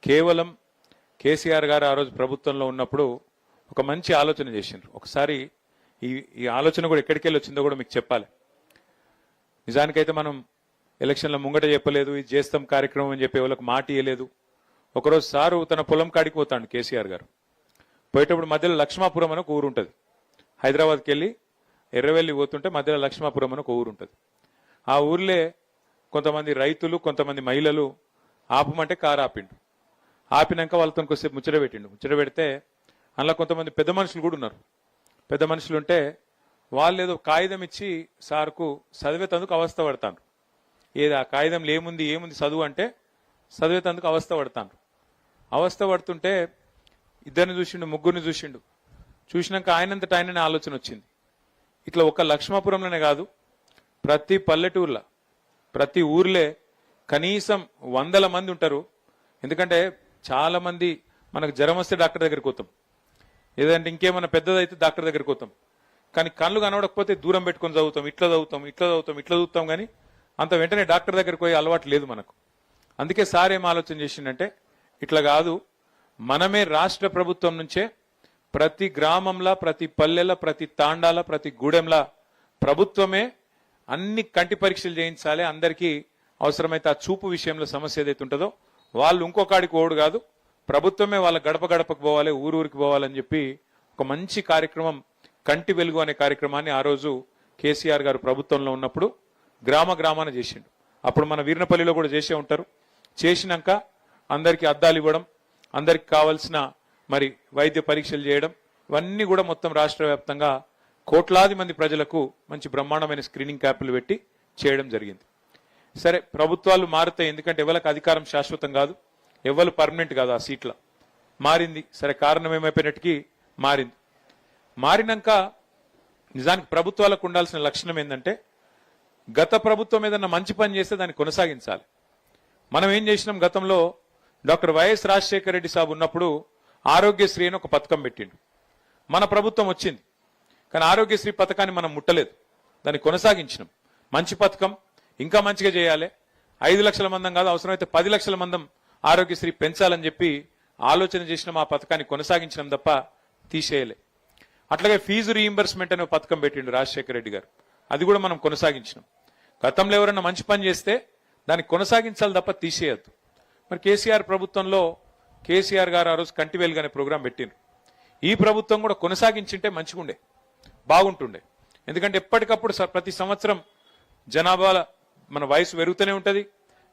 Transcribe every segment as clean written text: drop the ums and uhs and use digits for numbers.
కేవలం కేసీఆర్ గారు ఆ రోజు ప్రభుత్వంలో ఉన్నప్పుడు ఒక మంచి ఆలోచన చేసిండ్రు. ఒకసారి ఈ ఆలోచన కూడా ఎక్కడికి వెళ్ళి వచ్చిందో కూడా మీకు చెప్పాలి. నిజానికైతే మనం ఎలక్షన్ల ముంగట చెప్పలేదు, ఇది చేస్తాం కార్యక్రమం అని చెప్పి వాళ్ళకి మాట ఇవ్వలేదు. ఒకరోజు సారు తన పొలం కాడికి పోతాడు కేసీఆర్ గారు. పోయేటప్పుడు మధ్యలో లక్ష్మాపురం అని ఒక ఊరు ఉంటుంది. హైదరాబాద్కి వెళ్ళి ఎర్రవెల్లి పోతుంటే మధ్యలో లక్ష్మాపురం అని ఒక ఊరు ఉంటుంది. ఆ ఊర్లే కొంతమంది రైతులు, కొంతమంది మహిళలు ఆపమంటే కారు ఆపిండు. ఆపినాక వాళ్ళతో కొద్దిసేపు ముచ్చట పెట్టిండు. ముచ్చట పెడితే అందులో కొంతమంది పెద్ద మనుషులు కూడా ఉన్నారు. పెద్ద మనుషులు ఉంటే వాళ్ళు ఏదో కాగితం ఇచ్చి సార్కు చదివేతందుకు అవస్థ పడతాను. ఏది ఆ కాగితంలో ఏముంది చదువు అంటే చదివేతందుకు అవస్థ పడతాను. అవస్థ పడుతుంటే ఇద్దరిని చూసిండు, ముగ్గురిని చూసిండు. చూసినాక ఆయనంతటా ఆయననే ఆలోచన వచ్చింది. ఇట్లా ఒక లక్ష్మాపురంలోనే కాదు, ప్రతి పల్లెటూర్లో ప్రతి ఊర్లే కనీసం 100 మంది ఉంటారు. ఎందుకంటే చాలా మంది మనకు జ్వరం వస్తే డాక్టర్ దగ్గరికి పోతాం, ఏదంటే ఇంకేమైనా పెద్దదైతే డాక్టర్ దగ్గరికి పోతాం. కానీ కళ్ళు కనబడకపోతే దూరం పెట్టుకొని చదువుతాం, ఇట్లా చదువుతాం కానీ అంత వెంటనే డాక్టర్ దగ్గరికి పోయే అలవాటు లేదు మనకు. అందుకే సార్ ఏం ఆలోచన చేసిండంటే ఇట్లా కాదు, మనమే రాష్ట్ర ప్రభుత్వం నుంచే ప్రతి గ్రామంలో, ప్రతి పల్లెల, ప్రతి తాండాల, ప్రతి గూడెంలా ప్రభుత్వమే అన్ని కంటి పరీక్షలు చేయించాలి. అందరికీ అవసరమైతే ఆ చూపు విషయంలో సమస్య ఏదైతే ఉంటుందో వాళ్ళు ఇంకొకడికి ఓడు కాదు, ప్రభుత్వమే వాళ్ళ గడప గడపకు పోవాలి, ఊరికి పోవాలని చెప్పి ఒక మంచి కార్యక్రమం కంటి వెలుగు అనే కార్యక్రమాన్ని ఆ రోజు కేసీఆర్ గారు ప్రభుత్వంలో ఉన్నప్పుడు గ్రామాన చేసిండు. అప్పుడు మన వీర్నపల్లిలో కూడా చేసే ఉంటారు. చేసినాక అందరికీ అద్దాలు ఇవ్వడం, అందరికి కావాల్సిన మరి వైద్య పరీక్షలు చేయడం, ఇవన్నీ కూడా మొత్తం రాష్ట్ర వ్యాప్తంగా కోట్లాది మంది ప్రజలకు మంచి బ్రహ్మాండమైన స్క్రీనింగ్ క్యాంపులు పెట్టి చేయడం జరిగింది. సరే, ప్రభుత్వాలు మారుతాయి, ఎందుకంటే ఎవరికి అధికారం శాశ్వతం కాదు, ఎవరు పర్మనెంట్ కాదు. ఆ సీట్ల మారింది. సరే, కారణం ఏమైపోయినట్టుకి మారింది. మారినాక నిజానికి ప్రభుత్వాలకు ఉండాల్సిన లక్షణం ఏంటంటే గత ప్రభుత్వం ఏదన్నా మంచి పని చేస్తే దాన్ని కొనసాగించాలి. మనం ఏం చేసినాం, గతంలో డాక్టర్ వైఎస్ రాజశేఖర రెడ్డి సాబ్ ఉన్నప్పుడు ఆరోగ్యశ్రీ అని ఒక పథకం పెట్టిండు. మన ప్రభుత్వం వచ్చింది కానీ ఆరోగ్యశ్రీ పథకాన్ని మనం ముట్టలేదు, దాన్ని కొనసాగించినాం. మంచి పథకం, ఇంకా మంచిగా చేయాలి, 5 లక్షల మందం కాదు, అవసరమైతే 10 లక్షల మందం ఆరోగ్యశ్రీ పెంచాలని చెప్పి ఆలోచన చేసినాం. ఆ పథకాన్ని కొనసాగించడం తప్ప తీసేయలే. అట్లాగే ఫీజు రీయింబర్స్మెంట్ అనే పథకం పెట్టిండు రాజశేఖర రెడ్డి గారు, అది కూడా మనం కొనసాగించినాం. గతంలో ఎవరన్నా మంచి పని చేస్తే దాన్ని కొనసాగించాలి తప్ప తీసేయద్దు. మరి కేసీఆర్ ప్రభుత్వంలో కేసీఆర్ గారు ఆ రోజు కంటి వెలుగు అనే ప్రోగ్రాం పెట్టిండ్రు. ఈ ప్రభుత్వం కూడా కొనసాగించింటే మంచిగుండే, బాగుంటుండే. ఎందుకంటే ఎప్పటికప్పుడు ప్రతి సంవత్సరం జనాభా మన వయసు పెరుగుతూనే ఉంటుంది,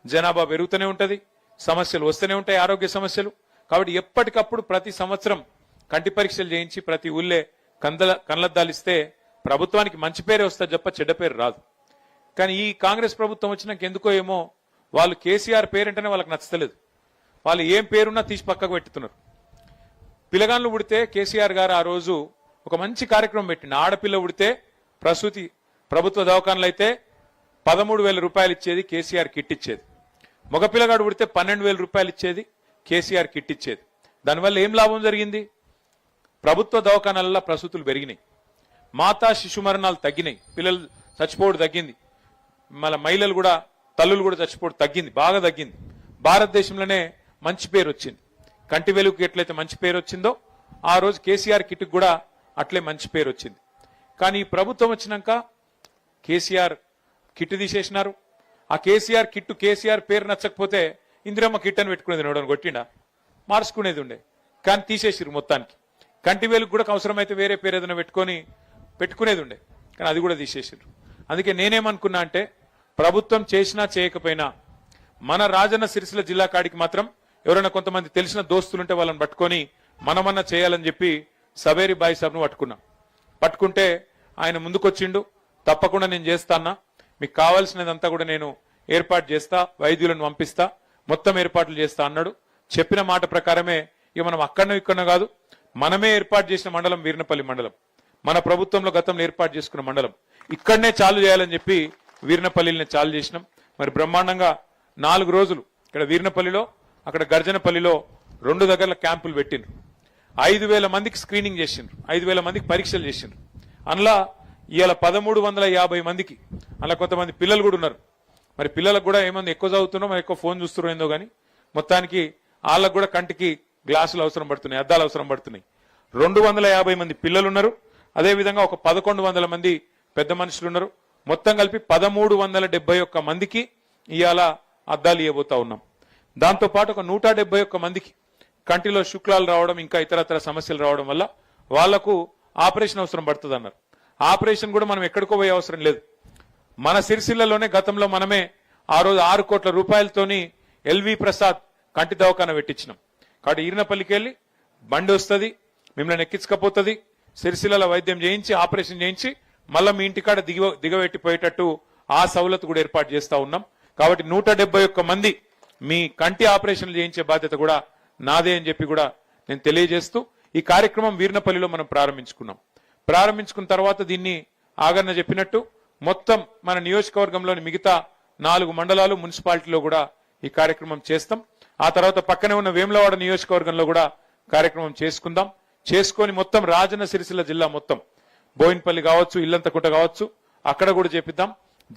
జనాభా పెరుగుతూనే ఉంటుంది, సమస్యలు వస్తూనే ఉంటాయి, ఆరోగ్య సమస్యలు. కాబట్టి ఎప్పటికప్పుడు ప్రతి సంవత్సరం కంటి పరీక్షలు చేయించి ప్రతి ఊళ్ళే కళ్ళద్దాలు ఇస్తే ప్రభుత్వానికి మంచి పేరే వస్తుంది తప్ప చెడ్డ పేరు రాదు. కానీ ఈ కాంగ్రెస్ ప్రభుత్వం వచ్చినాక ఎందుకో ఏమో వాళ్ళు కేసీఆర్ పేరంటేనే వాళ్ళకి నచ్చలేదు. వాళ్ళు ఏం పేరున్నా తీసి పక్కకు పెట్టుతున్నారు. పిల్లగాళ్ళు పుడితే కేసీఆర్ గారు ఆ రోజు ఒక మంచి కార్యక్రమం పెట్టిండు. ఆడపిల్ల పుడితే ప్రసూతి ప్రభుత్వ దవాఖానలు అయితే 13,000 రూపాయలు ఇచ్చేది, కేసీఆర్ కిట్ ఇచ్చేది. మగపిల్లగాడు పుడితే 12,000 రూపాయలు ఇచ్చేది, కేసీఆర్ కిట్ ఇచ్చేది. దానివల్ల ఏం లాభం జరిగింది? ప్రభుత్వ దవాఖానాలలో ప్రసూతులు పెరిగినాయి, మాతా శిశు మరణాలు తగ్గినాయి, పిల్లలు చచ్చిపోవడం తగ్గింది, మళ్ళీ మహిళలు కూడా తల్లులు కూడా చచ్చిపోవడం తగ్గింది, బాగా తగ్గింది. భారతదేశంలోనే మంచి పేరు వచ్చింది. కంటి వెలుగుకి ఎట్లయితే మంచి పేరు వచ్చిందో ఆ రోజు కేసీఆర్ కిట్కి కూడా అట్లే మంచి పేరు వచ్చింది. కానీ ఈ ప్రభుత్వం వచ్చినాక కేసీఆర్ కిట్ తీసేసినారు. ఆ కేసీఆర్ కిట్టు కేసీఆర్ పేరు నచ్చకపోతే ఇందిరమ్మ కిట్ అని పెట్టుకునేది, నోడని కొట్టిండా, మార్చుకునేది ఉండే. కానీ తీసేసిరు మొత్తానికి. కంటి వెలుగు కూడా అవసరమైతే వేరే పేరు ఏదైనా పెట్టుకునేది ఉండే, కానీ అది కూడా తీసేసిరు. అందుకే నేనేమనుకున్నా అంటే ప్రభుత్వం చేసినా చేయకపోయినా మన రాజన్న సిరిసిల్ల జిల్లా కాడికి మాత్రం ఎవరైనా కొంతమంది తెలిసిన దోస్తులుంటే వాళ్ళని పట్టుకొని మనమన్నా చేయాలని చెప్పి సవేరి బాయి సాబ్ను పట్టుకుంటే ఆయన ముందుకొచ్చిండు. తప్పకుండా నేను చేస్తానా, మీకు కావాల్సినదంతా కూడా నేను ఏర్పాటు చేస్తా, వైద్యులను పంపిస్తా, మొత్తం ఏర్పాట్లు చేస్తా అన్నాడు. చెప్పిన మాట ప్రకారమే ఇక మనం ఇక్కడనో కాదు, మనమే ఏర్పాటు చేసిన మండలం వీర్నపల్లి మండలం, మన ప్రభుత్వంలో గతంలో ఏర్పాటు చేసుకున్న మండలం, ఇక్కడనే చాలు చేయాలని చెప్పి వీర్నపల్లిని చాలు చేసినాం. మరి బ్రహ్మాండంగా 4 రోజులు ఇక్కడ వీర్నపల్లిలో, అక్కడ గర్జనపల్లిలో 2 దగ్గర క్యాంపులు పెట్టిండ్రు. 5,000 మందికి స్క్రీనింగ్ చేసిండ్రు, 5,000 మందికి పరీక్షలు చేసిండ్రు. అందులో ఇవాళ 1,350 మందికి, అలా కొంతమంది పిల్లలు కూడా ఉన్నారు. మరి పిల్లలకు కూడా ఏమంది ఎక్కువ చదువుతున్నాం, ఎక్కువ ఫోన్ చూస్తున్నాం ఏందో కానీ మొత్తానికి వాళ్ళకు కూడా కంటికి గ్లాసులు అవసరం పడుతున్నాయి, అద్దాలు అవసరం పడుతున్నాయి. 250 మంది పిల్లలు ఉన్నారు. అదేవిధంగా ఒక 1100 మంది పెద్ద మనుషులు ఉన్నారు. మొత్తం కలిపి 1371 మందికి ఇవాళ అద్దాలు ఇవ్వబోతా ఉన్నాం. దాంతోపాటు ఒక 171 మందికి కంటిలో శుక్లాలు రావడం, ఇంకా ఇతరతర సమస్యలు రావడం వల్ల వాళ్లకు ఆపరేషన్ అవసరం పడుతుంది అన్నారు. ఆపరేషన్ కూడా మనం ఎక్కడికో పోయే అవసరం లేదు. మన సిరిసిల్లలోనే గతంలో మనమే ఆ రోజు 6 కోట్ల రూపాయలతోని ఎల్వి ప్రసాద్ కంటి దవాఖాన పెట్టించినాం. కాబట్టి ఈరినపల్లికి వెళ్ళి బండి వస్తుంది, మిమ్మల్ని ఎక్కించకపోతుంది, సిరిసిల్ల వైద్యం చేయించి ఆపరేషన్ చేయించి మళ్ళీ మీ ఇంటికాడ దిగబెట్టిపోయేటట్టు ఆ సౌలత్ కూడా ఏర్పాటు చేస్తా ఉన్నాం. కాబట్టి 171 మంది మీ కంటి ఆపరేషన్లు చేయించే బాధ్యత కూడా నాదే అని చెప్పి కూడా నేను తెలియజేస్తూ ఈ కార్యక్రమం వీర్నపల్లిలో మనం ప్రారంభించుకున్నాం. ప్రారంభించుకున్న తర్వాత దీన్ని ఆగన్న చెప్పినట్టు మొత్తం మన నియోజకవర్గంలోని మిగతా 4 మండలాలు మున్సిపాలిటీలో కూడా ఈ కార్యక్రమం చేస్తాం. ఆ తర్వాత పక్కనే ఉన్న వేములవాడ నియోజకవర్గంలో కూడా కార్యక్రమం చేసుకుందాం. చేసుకొని మొత్తం రాజన్న సిరిసిల్ల జిల్లా మొత్తం బోయిన్పల్లి కావచ్చు, ఇల్లంతకుంట కావచ్చు, అక్కడ కూడా చేపిద్దాం.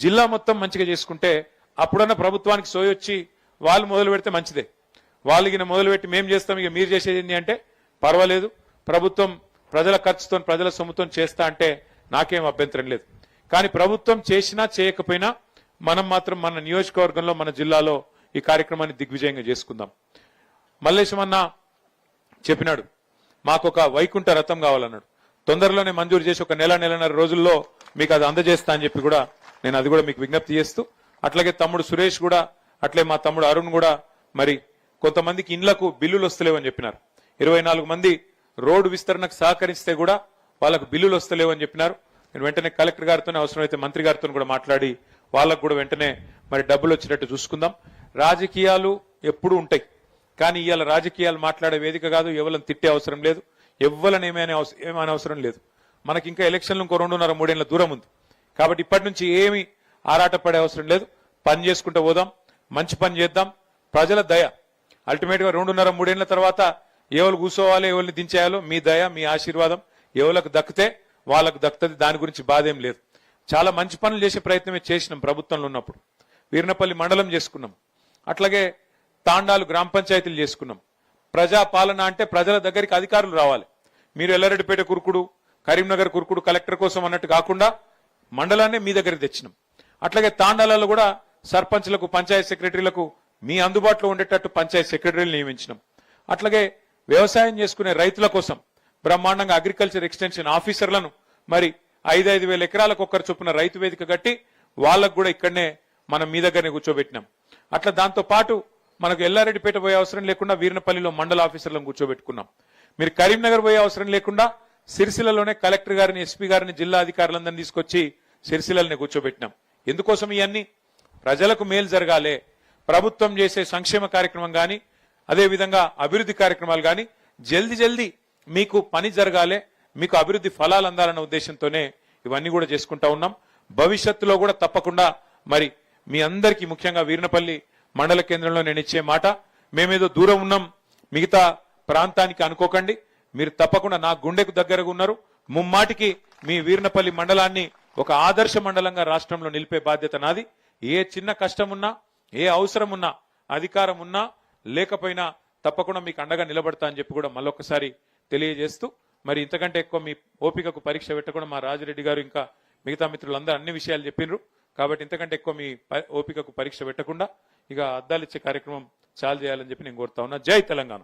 జిల్లా మొత్తం మంచిగా చేసుకుంటే అప్పుడన్నా ప్రభుత్వానికి సోయొచ్చి వాళ్ళు మొదలు పెడితే మంచిదే. వాళ్ళకి మొదలు పెట్టి మేం చేస్తాం, ఇక మీరు చేసేది ఏంటి అంటే పర్వాలేదు, ప్రభుత్వం ప్రజల ఖర్చుతో ప్రజల సొమ్ముతో చేస్తా అంటే నాకేం అభ్యంతరం లేదు. కానీ ప్రభుత్వం చేసినా చేయకపోయినా మనం మాత్రం మన నియోజకవర్గంలో మన జిల్లాలో ఈ కార్యక్రమాన్ని దిగ్విజయంగా చేసుకుందాం. మల్లేశం అన్న చెప్పినాడు మాకు ఒక వైకుంఠ రథం కావాలన్నాడు. తొందరలోనే మంజూరు చేసి ఒక నెలన్నర రోజుల్లో మీకు అది అందజేస్తా అని చెప్పి కూడా నేను అది కూడా మీకు విజ్ఞప్తి చేస్తూ, అట్లాగే తమ్ముడు సురేష్ కూడా, అట్లే మా తమ్ముడు అరుణ్ కూడా మరి కొంతమందికి ఇండ్లకు బిల్లులు వస్తలేవని చెప్పినారు. 24 మంది రోడ్డు విస్తరణకు సహకరిస్తే కూడా వాళ్ళకు బిల్లులు వస్తలేవని చెప్పినారు. నేను వెంటనే కలెక్టర్ గారితోనే అవసరమైతే మంత్రి గారితో కూడా మాట్లాడి వాళ్ళకు కూడా వెంటనే మరి డబ్బులు వచ్చేటట్టు చూసుకుందాం. రాజకీయాలు ఎప్పుడు ఉంటాయి, కానీ ఇవాళ రాజకీయాలు మాట్లాడే వేదిక కాదు. ఎవరిని తిట్టే అవసరం లేదు, ఎవ్వరని ఏమైనా అవసరం లేదు. మనకి ఇంకా ఎలక్షన్లు ఇంకో 2.5-3 ఏళ్ల దూరం ఉంది. కాబట్టి ఇప్పటి నుంచి ఏమి ఆరాటపడే అవసరం లేదు. పని చేసుకుంటూ పోదాం, మంచి పని చేద్దాం. ప్రజల దయ అల్టిమేట్ గా 2.5-3 ఏళ్ల తర్వాత ఎవరు కూర్చోవాలి, ఎవరిని దించేయాలో మీ దయ, మీ ఆశీర్వాదం ఎవరికి దక్కితే వాళ్ళకు దక్కుతుంది. దాని గురించి బాధ ఏం లేదు. చాలా మంచి పనులు చేసే ప్రయత్నమే చేసినాం ప్రభుత్వంలో ఉన్నప్పుడు. వీర్నపల్లి మండలం చేసుకున్నాం, అట్లాగే తాండాలు గ్రామ పంచాయతీలు చేసుకున్నాం. ప్రజా పాలన అంటే ప్రజల దగ్గరికి అధికారులు రావాలి. మీరు ఎల్లారెడ్డిపేట కురుకుడు, కరీంనగర్ కురుకుడు కలెక్టర్ కోసం అన్నట్టు కాకుండా మండలాన్ని మీ దగ్గరికి తెచ్చినాం. అట్లాగే తాండాలలో కూడా సర్పంచ్లకు, పంచాయత్ సెక్రటరీలకు మీ అందుబాటులో ఉండేటట్టు పంచాయత్ సెక్రటరీలు నియమించినాం. అట్లాగే వ్యవసాయం చేసుకునే రైతుల కోసం బ్రహ్మాండంగా అగ్రికల్చర్ ఎక్స్టెన్షన్ ఆఫీసర్లను మరి 5,000 ఎకరాలకు ఒక్కరు చొప్పున రైతు వేదిక కట్టి వాళ్ళకు కూడా ఇక్కడనే మనం మీ దగ్గరనే కూర్చోబెట్టినాం. అట్లా దాంతో పాటు మనకు ఎల్లారెడ్డిపేట పోయే అవసరం లేకుండా వీర్నపల్లిలో మండల ఆఫీసర్లను కూర్చోబెట్టుకున్నాం. మీరు కరీంనగర్ పోయే అవసరం లేకుండా సిరిసిల్లలోనే కలెక్టర్ గారిని, ఎస్పీ గారిని, జిల్లా అధికారులందరినీ తీసుకొచ్చి సిరిసిల్లల్ని కూర్చోబెట్టినాం. ఎందుకోసం ఇవన్నీ ప్రజలకు మేలు జరగాలి. ప్రభుత్వం చేసే సంక్షేమ కార్యక్రమం కానీ, అదేవిధంగా అభివృద్ధి కార్యక్రమాలు కానీ జల్దీ మీకు పని జరగాలి, మీకు అభివృద్ధి ఫలాలు అందాలన్న ఉద్దేశంతోనే ఇవన్నీ కూడా చేసుకుంటా ఉన్నాం. భవిష్యత్తులో కూడా తప్పకుండా మరి మీ అందరికీ, ముఖ్యంగా వీర్నపల్లి మండల కేంద్రంలో నేను ఇచ్చే మాట, మేమేదో దూరం ఉన్నాం మిగతా ప్రాంతానికి అనుకోకండి. మీరు తప్పకుండా నా గుండెకు దగ్గరగా ఉన్నారు. ముమ్మాటికి మీ వీర్నపల్లి మండలాన్ని ఒక ఆదర్శ మండలంగా రాష్ట్రంలో నిలిపే బాధ్యత నాది. ఏ చిన్న కష్టం ఉన్నా, ఏ అవసరం ఉన్నా, అధికారం ఉన్నా లేకపోయినా తప్పకుండా మీకు అండగా నిలబడతా అని చెప్పి కూడా మళ్ళొకసారి తెలియజేస్తూ, మరి ఇంతకంటే ఎక్కువ మీ ఓపికకు పరీక్ష పెట్టకుండా మా రాజిరెడ్డి గారు ఇంకా మిగతా మిత్రులందరూ అన్ని విషయాలు చెప్పినారు. కాబట్టి ఇంతకంటే ఎక్కువ మీ ఓపికకు పరీక్ష పెట్టకుండా ఇక అద్దాలు ఇచ్చే కార్యక్రమం చాలు చేయాలని చెప్పి నేను కోరుతా ఉన్నా. జై తెలంగాణ.